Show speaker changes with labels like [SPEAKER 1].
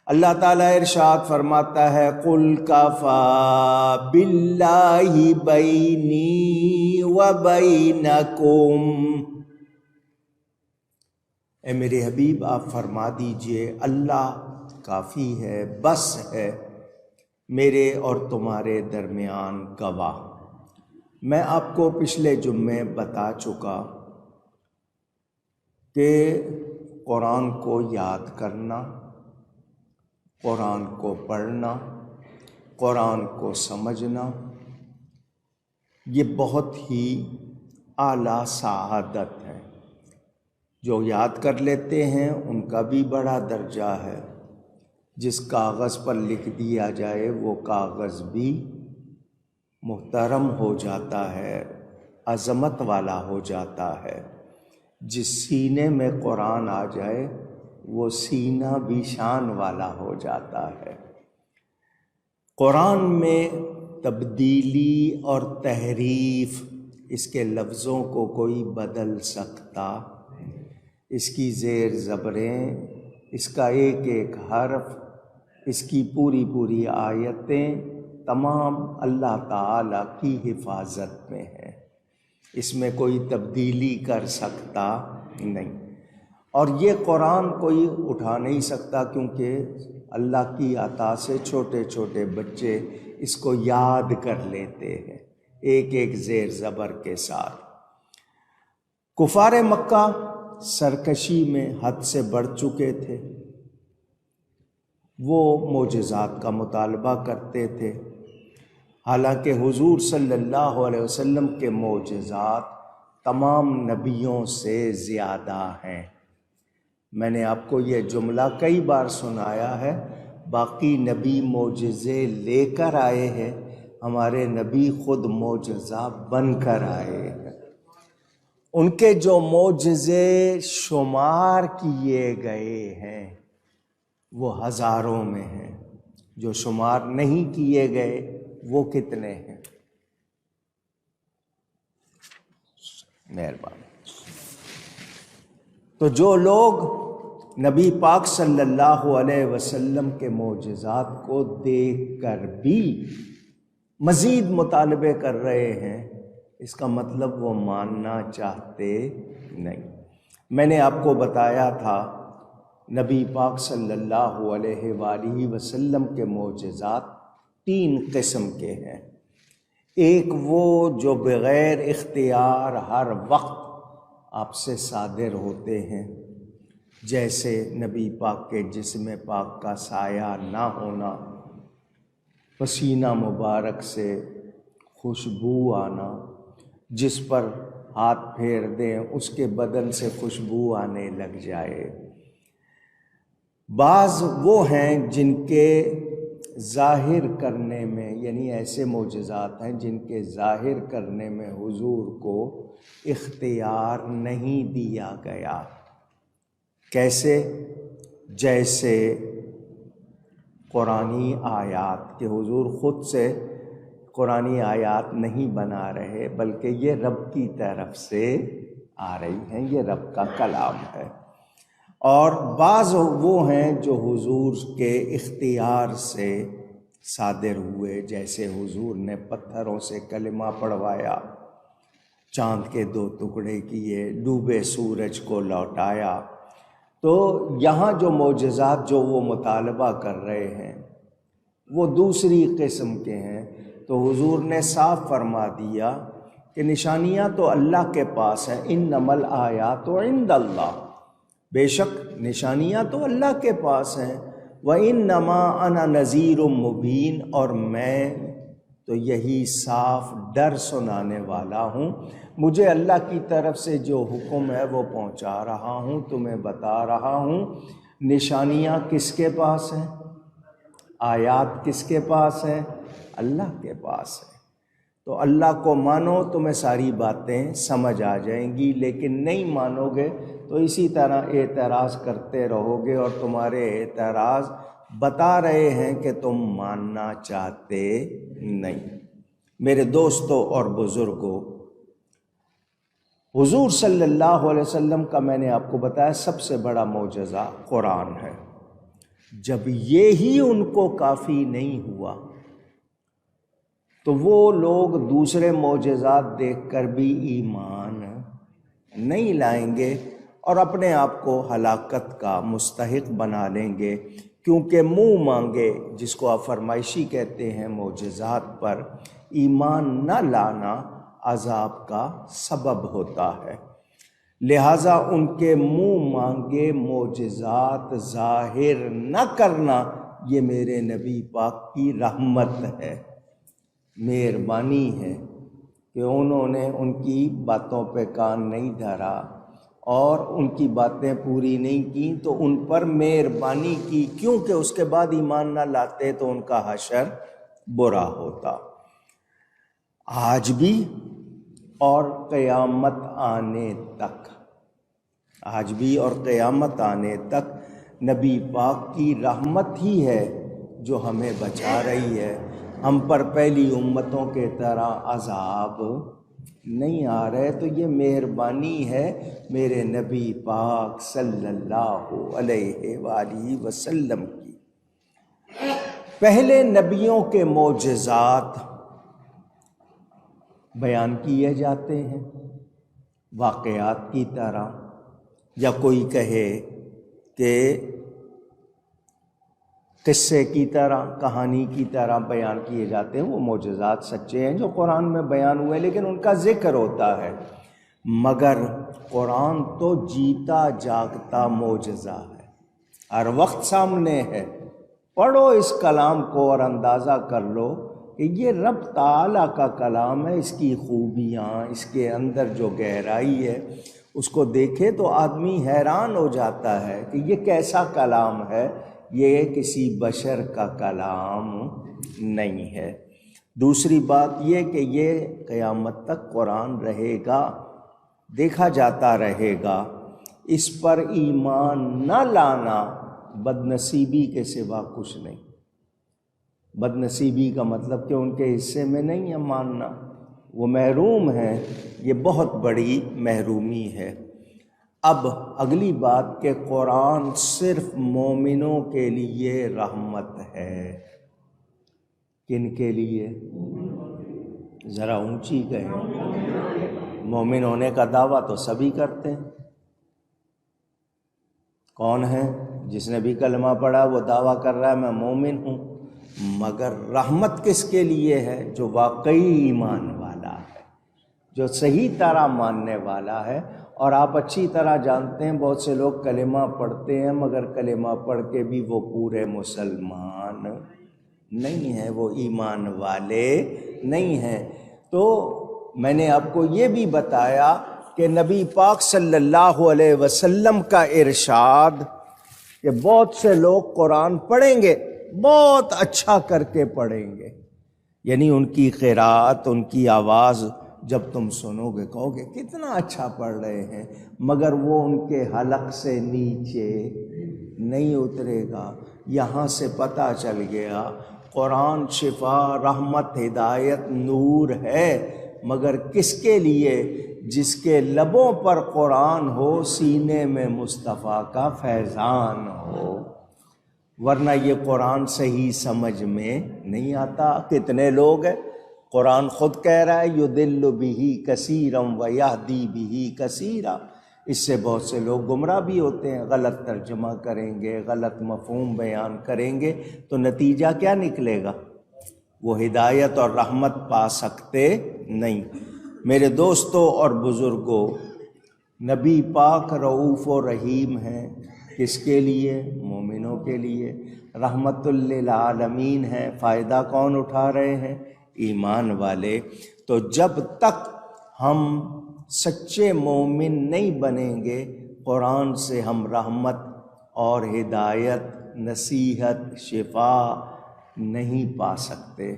[SPEAKER 1] اللہ تعالیٰ ارشاد فرماتا ہے قُلْ كَفَى بِاللَّهِ بَيْنِي وَبَيْنَكُمْ، اے میرے حبیب آپ فرما دیجئے اللہ کافی ہے، بس ہے میرے اور تمہارے درمیان گواہ۔ میں آپ کو پچھلے جمعے بتا چکا کہ قرآن کو یاد کرنا، قرآن کو پڑھنا، قرآن کو سمجھنا، یہ بہت ہی اعلیٰ سعادت ہے۔ جو یاد کر لیتے ہیں ان کا بھی بڑا درجہ ہے، جس کاغذ پر لکھ دیا جائے وہ کاغذ بھی محترم ہو جاتا ہے، عظمت والا ہو جاتا ہے۔ جس سینے میں قرآن آ جائے وہ سینہ بھی شان والا ہو جاتا ہے۔ قرآن میں تبدیلی اور تحریف، اس کے لفظوں کو کوئی بدل سکتا، اس کی زیر زبریں، اس کا ایک ایک حرف، اس کی پوری پوری آیتیں تمام اللہ تعالیٰ کی حفاظت میں ہیں، اس میں کوئی تبدیلی کر سکتا نہیں۔ اور یہ قرآن کوئی اٹھا نہیں سکتا، کیونکہ اللہ کی عطا سے چھوٹے چھوٹے بچے اس کو یاد کر لیتے ہیں ایک ایک زیر زبر کے ساتھ۔ کفار مکہ سرکشی میں حد سے بڑھ چکے تھے، وہ معجزات کا مطالبہ کرتے تھے، حالانکہ حضور صلی اللہ علیہ وسلم کے معجزات تمام نبیوں سے زیادہ ہیں۔ میں نے آپ کو یہ جملہ کئی بار سنایا ہے، باقی نبی معجزے لے کر آئے ہیں، ہمارے نبی خود معجزہ بن کر آئے ہیں۔ ان کے جو معجزے شمار کیے گئے ہیں وہ ہزاروں میں ہیں، جو شمار نہیں کیے گئے وہ کتنے ہیں؟ مہربانی۔ تو جو لوگ نبی پاک صلی اللہ علیہ وسلم کے معجزات کو دیکھ کر بھی مزید مطالبے کر رہے ہیں، اس کا مطلب وہ ماننا چاہتے نہیں۔ میں نے آپ کو بتایا تھا نبی پاک صلی اللہ علیہ وآلہ وسلم کے معجزات 3 قسم کے ہیں۔ ایک وہ جو بغیر اختیار ہر وقت آپ سے صادر ہوتے ہیں، جیسے نبی پاک کے جسم پاک کا سایہ نہ ہونا، پسینہ مبارک سے خوشبو آنا، جس پر ہاتھ پھیر دیں اس کے بدن سے خوشبو آنے لگ جائے۔ بعض وہ ہیں جن کے ظاہر کرنے میں، یعنی ایسے معجزات ہیں جن کے ظاہر کرنے میں حضور کو اختیار نہیں دیا گیا۔ کیسے؟ جیسے قرآنی آیات، کہ حضور خود سے قرآنی آیات نہیں بنا رہے، بلکہ یہ رب کی طرف سے آ رہی ہیں، یہ رب کا کلام ہے۔ اور بعض وہ ہیں جو حضور کے اختیار سے صادر ہوئے، جیسے حضور نے پتھروں سے کلمہ پڑھوایا، چاند کے 2 ٹکڑے کیے، ڈوبے سورج کو لوٹایا۔ تو یہاں جو معجزات جو وہ مطالبہ کر رہے ہیں وہ دوسری قسم کے ہیں۔ تو حضور نے صاف فرما دیا کہ نشانیاں تو اللہ کے پاس ہیں، انما الآیات عند اللہ، بے شک نشانیاں تو اللہ کے پاس ہیں، وَإِنَّمَا أَنَا نَذِيرٌ مُبِينٌ، اور میں تو یہی صاف ڈر سنانے والا ہوں، مجھے اللہ کی طرف سے جو حکم ہے وہ پہنچا رہا ہوں، تمہیں بتا رہا ہوں۔ نشانیاں کس کے پاس ہیں؟ آیات کس کے پاس ہیں؟ اللہ کے پاس ہے۔ تو اللہ کو مانو، تمہیں ساری باتیں سمجھ آ جائیں گی، لیکن نہیں مانو گے تو اسی طرح اعتراض کرتے رہو گے، اور تمہارے اعتراض بتا رہے ہیں کہ تم ماننا چاہتے نہیں۔ میرے دوستوں اور بزرگوں، حضور صلی اللہ علیہ وسلم کا میں نے آپ کو بتایا سب سے بڑا معجزہ قرآن ہے۔ جب یہی ان کو کافی نہیں ہوا تو وہ لوگ دوسرے معجزات دیکھ کر بھی ایمان نہیں لائیں گے اور اپنے آپ کو ہلاکت کا مستحق بنا لیں گے، کیونکہ منہ مانگے، جس کو آپ فرمائشی کہتے ہیں، معجزات پر ایمان نہ لانا عذاب کا سبب ہوتا ہے۔ لہٰذا ان کے منہ مانگے معجزات ظاہر نہ کرنا یہ میرے نبی پاک کی رحمت ہے، مہربانی ہے کہ انہوں نے ان کی باتوں پہ کان نہیں دھرا اور ان کی باتیں پوری نہیں کیں تو ان پر مہربانی کی، کیونکہ اس کے بعد ایمان نہ لاتے تو ان کا حشر برا ہوتا۔ آج بھی اور قیامت آنے تک، آج بھی اور قیامت آنے تک نبی پاک کی رحمت ہی ہے جو ہمیں بچا رہی ہے۔ ہم پر پہلی امتوں کے طرح عذاب نہیں آ رہے، تو یہ مہربانی ہے میرے نبی پاک صلی اللہ علیہ وآلہ وسلم کی۔ پہلے نبیوں کے معجزات بیان کیے جاتے ہیں واقعات کی طرح، یا کوئی کہے کہ قصے کی طرح، کہانی کی طرح بیان کیے جاتے ہیں۔ وہ معجزات سچے ہیں جو قرآن میں بیان ہوئے، لیکن ان کا ذکر ہوتا ہے۔ مگر قرآن تو جیتا جاگتا معجزہ ہے، ہر وقت سامنے ہے۔ پڑھو اس کلام کو اور اندازہ کر لو کہ یہ رب تعالیٰ کا کلام ہے، اس کی خوبیاں، اس کے اندر جو گہرائی ہے، اس کو دیکھے تو آدمی حیران ہو جاتا ہے کہ یہ کیسا کلام ہے، یہ کسی بشر کا کلام نہیں ہے۔ دوسری بات یہ کہ یہ قیامت تک قرآن رہے گا، دیکھا جاتا رہے گا۔ اس پر ایمان نہ لانا بد نصیبی کے سوا کچھ نہیں۔ بد نصیبی کا مطلب کہ ان کے حصے میں نہیں ہے ماننا، وہ محروم ہیں، یہ بہت بڑی محرومی ہے۔ اب اگلی بات کہ قرآن صرف مومنوں کے لیے رحمت ہے۔ کن کے لیے؟ ذرا اونچی کہیں۔ مومن ہونے کا دعویٰ تو سبھی کرتے ہیں۔ کون ہے؟ جس نے بھی کلمہ پڑھا وہ دعویٰ کر رہا ہے میں مومن ہوں، مگر رحمت کس کے لیے ہے؟ جو واقعی ایمان والا ہے، جو صحیح طرح ماننے والا ہے۔ اور آپ اچھی طرح جانتے ہیں بہت سے لوگ کلمہ پڑھتے ہیں مگر کلمہ پڑھ کے بھی وہ پورے مسلمان نہیں ہیں، وہ ایمان والے نہیں ہیں۔ تو میں نے آپ کو یہ بھی بتایا کہ نبی پاک صلی اللہ علیہ وسلم کا ارشاد کہ بہت سے لوگ قرآن پڑھیں گے، بہت اچھا کر کے پڑھیں گے، یعنی ان کی قرات، ان کی آواز جب تم سنو گے کہو گے کتنا اچھا پڑھ رہے ہیں، مگر وہ ان کے حلق سے نیچے نہیں اترے گا۔ یہاں سے پتہ چل گیا قرآن شفا، رحمت، ہدایت، نور ہے، مگر کس کے لیے؟ جس کے لبوں پر قرآن ہو، سینے میں مصطفیٰ کا فیضان ہو، ورنہ یہ قرآن صحیح سمجھ میں نہیں آتا۔ کتنے لوگ ہیں، قرآن خود کہہ رہا ہے یضل بہ کثیرا ویہدی بہ کثیرا، اس سے بہت سے لوگ گمراہ بھی ہوتے ہیں، غلط ترجمہ کریں گے، غلط مفہوم بیان کریں گے، تو نتیجہ کیا نکلے گا؟ وہ ہدایت اور رحمت پا سکتے نہیں۔ میرے دوستوں اور بزرگوں، نبی پاک رؤوف و رحیم ہیں، کس کے لیے؟ مومنوں کے لیے۔ رحمت للعالمین ہے، فائدہ کون اٹھا رہے ہیں؟ ایمان والے۔ تو جب تک ہم سچے مومن نہیں بنیں گے، قرآن سے ہم رحمت اور ہدایت، نصیحت، شفا نہیں پا سکتے۔